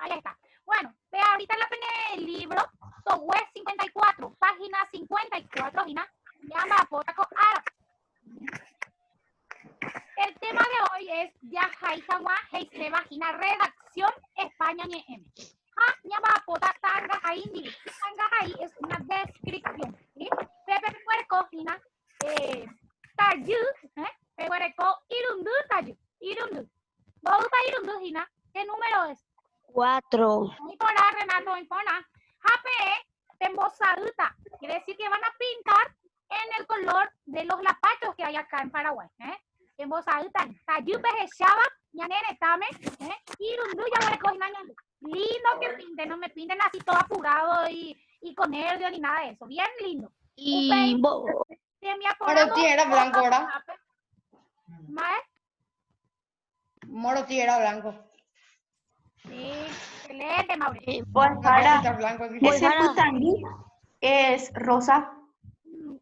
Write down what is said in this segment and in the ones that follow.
Ahí está. Bueno, ve ahorita la pene del libro, web 54, página 54, Gina. Llama a Potaco Ara. El tema de hoy es Yajaitawa Heise Vagina Redacción España NM. Llama a Potaco Tanga Haindi. Tanga Hai es una descripción. ¿Sí? Pepe Puerco, Gina. Tayu, Pehuereco, Irundu, Tayu. Irundu. Bouta Irundu, Gina. ¿Qué número es? 4. Impona, Renato, impona. Jape, tembosaduta. Quiere decir que van a pintar en el color de los lapachos que hay acá en Paraguay. Tembosaduta. Tayupe, Shaba, ñanene, tame. Irundu, ya voy a coger ñanene. Lindo que pinten, no me pinten así todo apurado y con nervios ni nada de eso. Bien lindo. Y Moroti era blanco, ¿verdad? ¿Mae? Moroti era blanco. Sí, excelente, Mauricio. Pues para Blanco, ese putangui es rosa.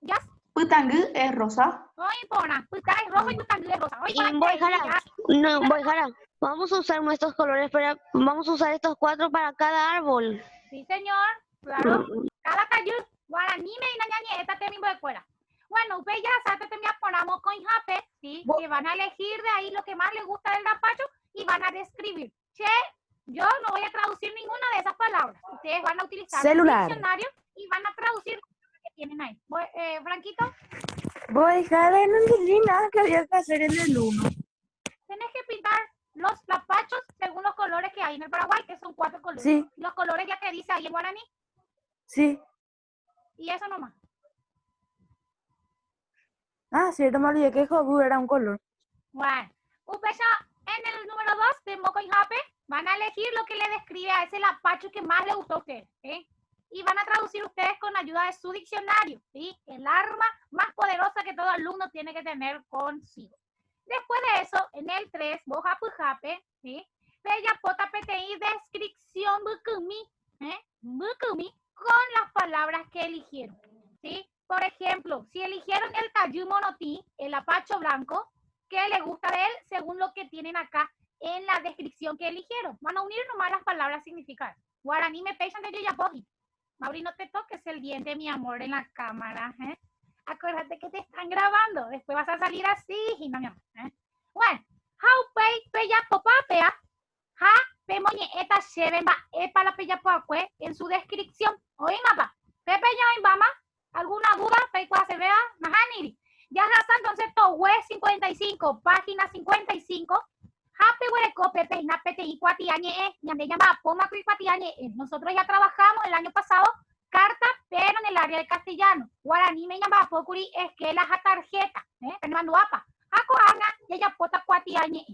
¿Ya? Putangui es rosa. No impona. Putangui es rojo y putangui es rosa. Voy, Jara. Vamos a usar nuestros colores, pero vamos a usar estos 4 para cada árbol. Sí, señor. Claro. Cada cayú. Guaraní me inañañe. Esta te mismo de fuera. Bueno, ustedes ya saben que me ponamos con jape, ¿sí? Que van a elegir de ahí lo que más les gusta del zapacho y van a describir. Che, yo no voy a traducir ninguna de esas palabras. Ustedes van a utilizar el diccionario y van a traducir lo que tienen ahí. Franquito. Voy, Jara, no entendí nada que había que hacer en el 1. Tenés que pintar los zapachos según los colores que hay en el Paraguay, que son 4 colores. Sí. Los colores ya que dice ahí en guaraní. Sí. Y eso nomás. Ah, cierto, me olvidé que Jobu era un color. Bueno, en el número 2 de Moco y Jape van a elegir lo que le describe a ese lapacho que más le gustó a ustedes. Y van a traducir ustedes con ayuda de su diccionario. ¿Sí? El arma más poderosa que todo alumno tiene que tener consigo. Después de eso, en el 3, Boja Pujape, ¿sí? Bella Pota PTI, descripción Bukumi, Bukumi, con las palabras que eligieron. ¿Sí? Por ejemplo, si eligieron el Tayu Monotí, el apacho blanco, ¿qué le gusta de él según lo que tienen acá en la descripción que eligieron? Van a unir nomás las palabras significadas. Guaraní me pechan de Yoyapoji. Mauri, no te toques el diente, mi amor, en la cámara. Acuérdate que te están grabando. Después vas a salir así. Y no, mi amor. Bueno, how pay peya popapea. Ha pemoñe eta lleven va epa la peya poacue en su descripción. Oye, mapa. Pepe ya mama. ¿Alguna duda? Peicua se vea. Mahaniri. Ya raza, entonces, web 55, página 55. Hape hueco pepe na pete y cuatiañe. Ñande llama poma cuatiañe. Nosotros ya trabajamos el año pasado carta, pero en el área de castellano. Guaraní me llama pocuri es que la tarjeta. Pero mando apa. Acoana, ella pota cuatiañe.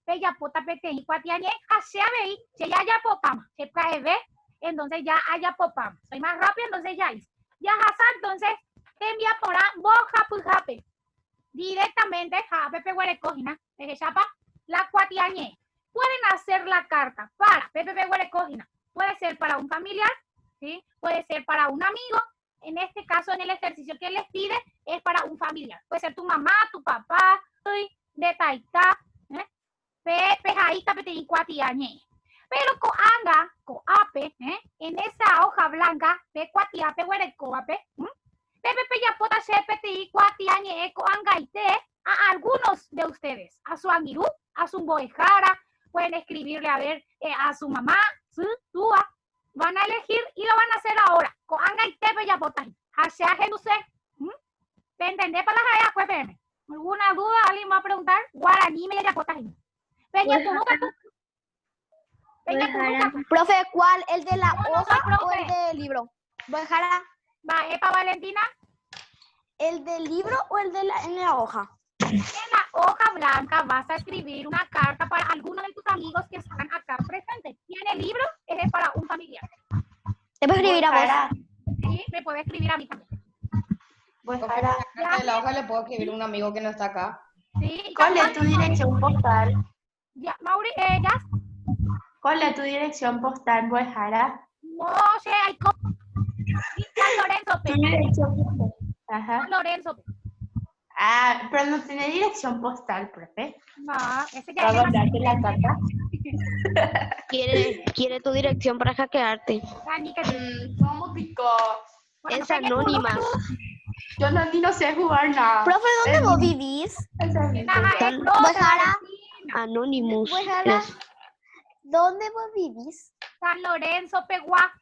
Ella pota pete y cuatiañe. Asea vei, ya popama. Se cae ve. Entonces ya haya popama. Soy más rápido, entonces ya hice. Ya Hassan, entonces te envía por a boja pujape. Directamente, jape pehuere cojina, chapa, la cuatiañe. Pueden hacer la carta para Pepe pehuere cojina. Puede ser para un familiar, ¿sí? Puede ser para un amigo. En este caso, en el ejercicio que les pide, es para un familiar. Puede ser tu mamá, tu papá, de taita, Pepe jaita pete y cuatiañe. Pero coanga, coape, en esa hoja blanca, pe cuatiape, huere coape, pepe ya pota sepete y cuatiañe, coangaite, a algunos de ustedes, a su angirú, a su boejara, pueden escribirle a ver, a su mamá, su túa, van a elegir y lo van a hacer ahora, coangaite, pe ya pota, hacia genuse, ¿te entendés para las hayas, pues, PM? ¿Alguna duda? ¿Alguien va a preguntar? Guaraní me ya pota, peña tu nunca tú. Profe, ¿cuál? ¿El de la hoja o el del libro? Jara. Va, Epa Valentina. ¿El del libro o el de en la hoja? En la hoja blanca vas a escribir una carta para alguno de tus amigos que están acá presentes. Y en el libro es para un familiar. ¿Te puedo escribir a vos? Sí, me puede escribir a mí también. Pues para la hoja le puedo escribir a un amigo que no está acá. Sí. ¿Cuál es tu dirección postal? Ya, Mauri, ¿ya? ¿Cuál es tu dirección postal, Buejara? No sé, hay como... Lorenzo, Tu dirección postal. Ajá. Lorenzo. Ah, pero no tiene dirección postal, profe. No, ese ya ¿Para es mandarte la carta? Quiere tu dirección para hackearte. Dani, que ¿Cómo picó? bueno, Es anónima. Yo ni no sé jugar nada. Profe, ¿dónde Es vos mi- vivís? nada, es Tan- Rosa, Bajara. Valentina. Anonymous. Bujara, ¿dónde vos vivís? San Lorenzo, Peguá.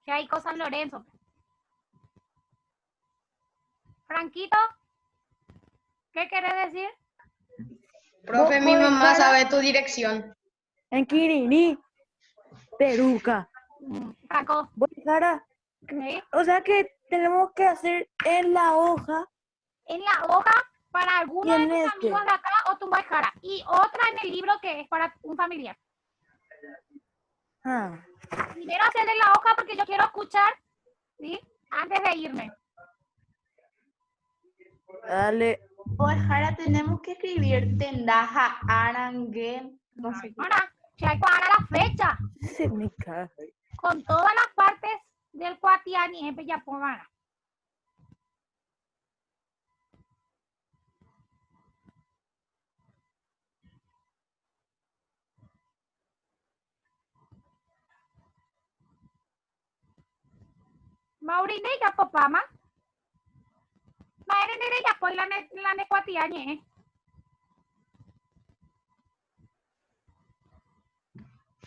Que hay cosas en Lorenzo. Franquito, ¿qué querés decir? Profe, mi Voy mamá para- sabe tu dirección. En Quiriní, Peruca. Franco, Bujara, ¿sí? o sea que tenemos que hacer en la hoja. En la hoja para alguno Y de en tus este. amigos de acá o tu Bajara. Y otra en el libro que es para un familiar. Ah, Primero hacer en la hoja porque yo quiero escuchar, ¿sí? Antes de irme. dale. Bojara, tenemos que escribir tendaja, arangue, no sé qué. Ahora, si hay que dar la fecha Se me cae. con todas las partes del Cuatiani en Pellapomana. Maurine ya popama. Maurine ya pues la ne Cuatiani,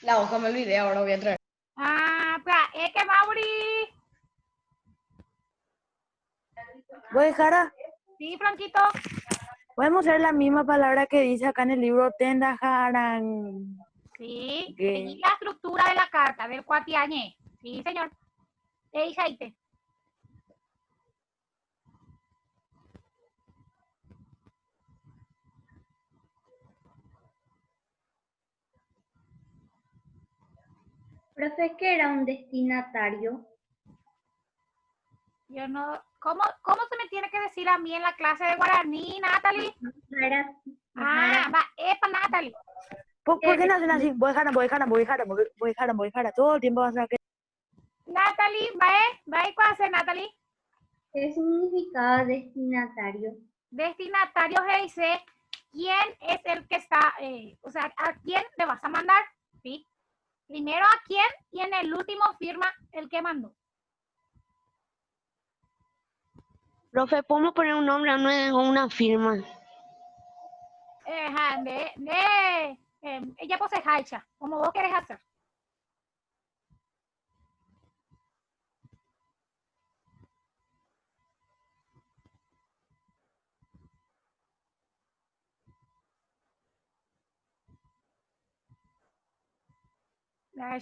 La hoja me olvidé, ahora voy a traer. Ah, pues es que Mauri. Bujara, Sí, Franquito. podemos hacer la misma palabra que dice acá en el libro Tendajaran. Sí, ¿Qué? seguí la estructura de la carta del Cuatiañé. Sí, señor. Jaite. Profe, ¿qué era un destinatario? Yo no. ¿Cómo se me tiene que decir a mí en la clase de guaraní, Natalie? Era, Ah, va, epa, Natalie. ¿Por qué no hacen así? Bujara, todo el tiempo vas a que. Natalie, va, ¿cuál hace Natalie? ¿qué significaba destinatario? Destinatario dice quién es el que está, o sea, a quién le vas a mandar, ¿sí? Primero a quién y en el último firma el que mandó. Profe, ¿podemos poner un nombre o una firma? Ella posee haicha, como vos querés hacer.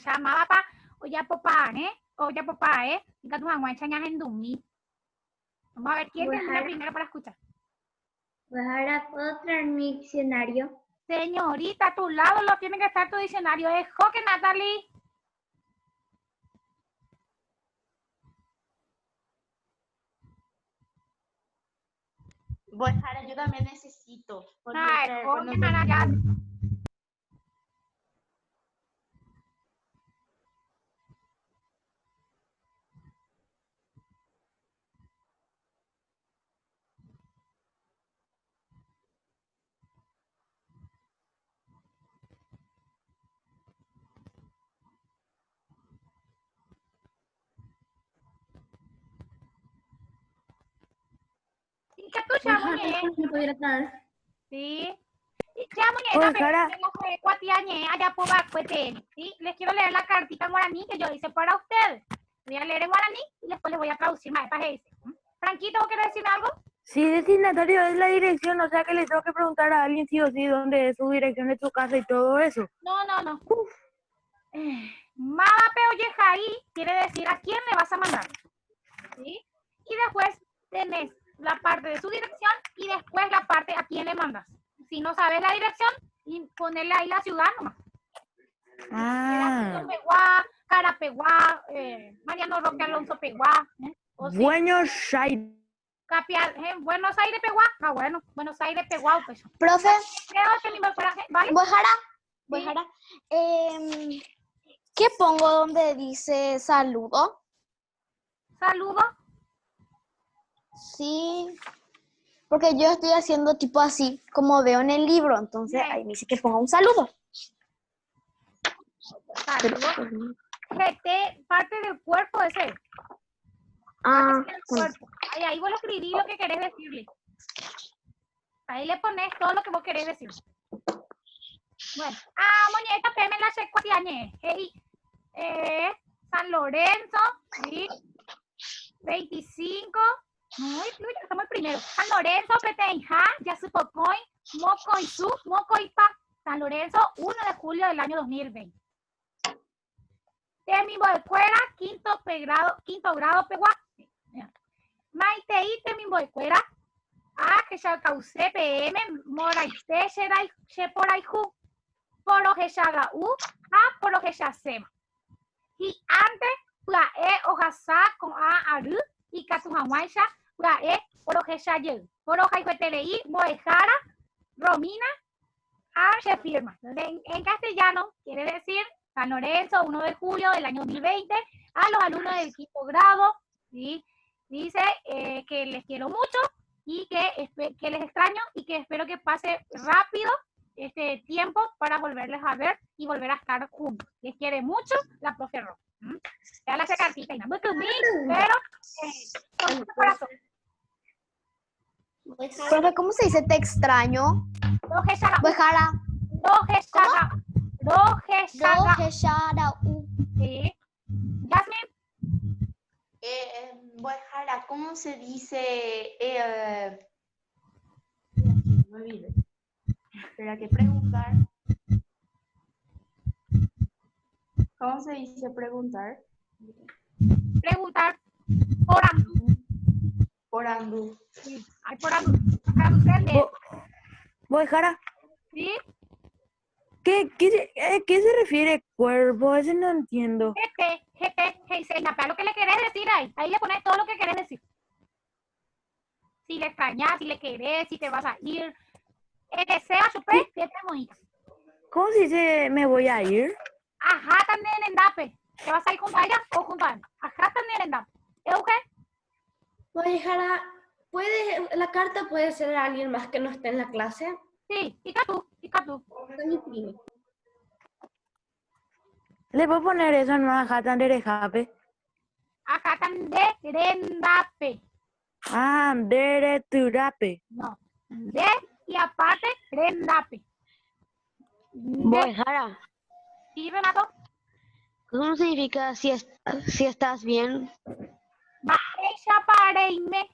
Llamaba pa, oya papá, Diga tu mamá, enseñas en Dumi. Vamos a ver quién termina primero para escuchar. Pues ahora puedo traer mi diccionario. Señorita, a tu lado lo tiene que estar tu diccionario. Es Joque, Natalie. Bojara, yo también necesito. Podría Ay, traer Joque, cuando mana, ya. ¿Y qué tú llamas, ¿Me pudiera traer? Sí. Ya, Oye, muñeca, Jara. ¿sí? Les quiero leer la cartita en guaraní que yo hice para ustedes. Voy a leer en guaraní y después les voy a traducir más de Franquito, ¿vos querés decirme algo? Si destinatario es la dirección, o sea que le tengo que preguntar a alguien sí o sí dónde es su dirección de tu casa y todo eso. No. Mama Peollejaí quiere decir a quién le vas a mandar. ¿Sí? Y después tenés la parte de su dirección y después la parte a quién le mandas. Si no sabes la dirección, y ponerle ahí la ciudad nomás. Ah. Peguá, Carapeguá, Mariano Roque Alonso Peguá. O si Buenos Aires. Buenos Aires Peguá. Ah, bueno, Buenos Aires Peguá. Pues. Profe, Creo que ni me fuera, ¿vale? Bujara, ¿qué pongo donde dice saludo? Saludo. Sí, porque yo estoy haciendo tipo así, como veo en el libro, entonces Bien. ahí me dice que ponga un saludo. Saludo. GT, parte del cuerpo ese. Ah, Parte del cuerpo. Ahí vos lo escribís lo que querés decirle. Ahí le pones todo lo que vos querés decir. Bueno, moñeta, peme la secuatiañe. San Lorenzo, ¿sí? 25. Muy, estamos el primero. San Lorenzo, Petenja, Yasupocoin, Mocoisu, Mocoipa. San Lorenzo, 1 de julio del año 2020. Temimbo de Cuera, quinto grado, Pegua. Maitei, Temimbo de Cuera. Que ya causé PM, Moraite, Sherai, Sheporaihu, Porojeshaga U, Porojesasema. Y antes, Ojasa con Aru, y Katuhawaisha, Porojeshayu, Porojaihuetelei, Moejara, Romina, se firma. En castellano quiere decir San Lorenzo, 1 de julio del año 2020, a los alumnos del quinto grado, ¿sí? Dice que les quiero mucho y que les extraño y que espero que pase rápido este tiempo para volverles a ver y volver a estar juntos. Les quiere mucho la profe Ro. Ya le hace cartita y no muy conmigo, pero con mucho corazón. Profe, ¿cómo se dice te extraño? Bojara. Rojeshaga. Sí. Jasmine. Bojara, ¿cómo se dice? Me olvidé. Espera, que preguntar. ¿Cómo se dice preguntar? Preguntar por andú. Por andú. Sí. Ay, por andú. Para ustedes. Bojara, ¿Sí? ¿qué se refiere cuerpo? Ese no entiendo. GT, lo que le querés decir ahí. Ahí le pones todo lo que querés decir. Si le extrañas, si le querés, si te vas a ir. Desea su pre, que te mojas. ¿Cómo se dice me voy a ir? Ajá, también en Dape. ¿Te vas a ir junto a ella o junto a él? Ajá, también en Dape. ¿Eugen? Bojara, la carta puede ser de alguien más que no esté en la clase. Sí, y tú. De mi primo. ¿Le puedo poner eso en una jata de jape? Ajá, también en Dape. Dere turape. No. De y aparte, Rendape. Bojara, ¿Y Renato? ¿cómo significa si estás bien? Va, ella para irme.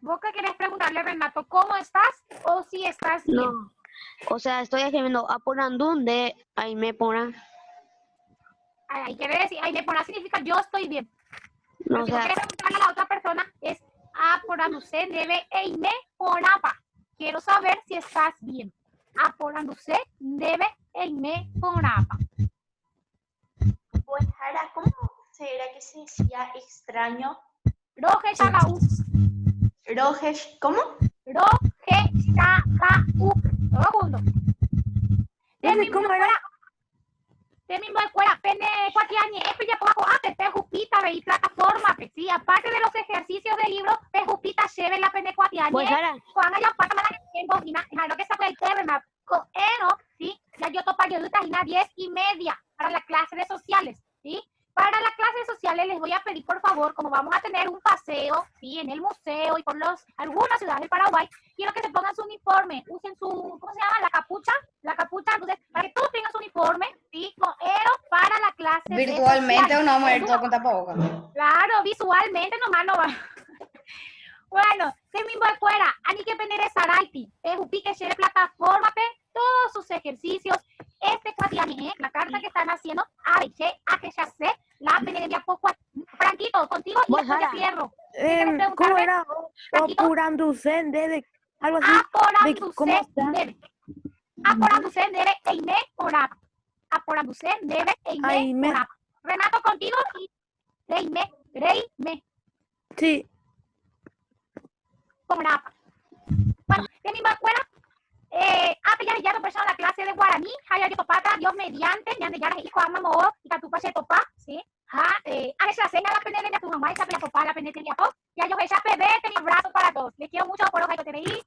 ¿Vos qué querés preguntarle, Renato? ¿Cómo estás o si estás bien? No, o sea, estoy escribiendo aporandún de Aime Pona. Ahí quiere decir, Aime Pona significa yo estoy bien. No, Pero o si vos sea, querés preguntarle a la otra persona, es aporanduse debe Aime Ponapa. Quiero saber si estás bien. Aporanduse debe Aime Ponapa. Bojara, ¿cómo será que se decía extraño? Roje Shagau. Rojesh, ¿cómo? Roje Shagau. Todo junto. ¿Cómo era? De mismo escuela, pene cuatiañe, ya poco antes, pejupita, veí plataforma, sí, aparte de los ejercicios de libro, pejupita, lleve la pene cuatiañe, Bojara, cuando ya pasa más tiempo, y lo que se puede terminar, sí, ya yo topa ayuditas y 10:30 para la clase de sociales, sí. Para la clase de sociales les voy a pedir, por favor, como vamos a tener un paseo, ¿sí? En el museo y por algunas ciudades del Paraguay, quiero que se pongan su uniforme, usen su, ¿cómo se llama? La capucha, entonces, para que todos tengan su uniforme, ¿sí? Para la clase Virtualmente de o no vamos a ir todo con tapabocas. Claro, visualmente nomás no va. Bueno, se mismo de fuera, ani que penere saraiti, jupi que share plataforma, todos sus ejercicios, cuatianí, la carta que están haciendo, a que ya sé, la penere poco, Franquito, contigo y después ya cierro. ¿Cómo era? Opuranducen de algo así. Aporanducen debe Eine Porap. Aporanducen debe Eine Porap. Renato, contigo y Reime. Sí. Porap. Bueno, de mi escuela, ya no persona la clase de guaraní, haya yo topata, Dios mediante, ya de ya hijo amamo, y catupa se topa, ¿sí? a esa seña la penete a tu mamá, esa pela papá, la penete a pop, y a yo esa bebé, tenéis brazos para todos. Les quiero mucho por hoja y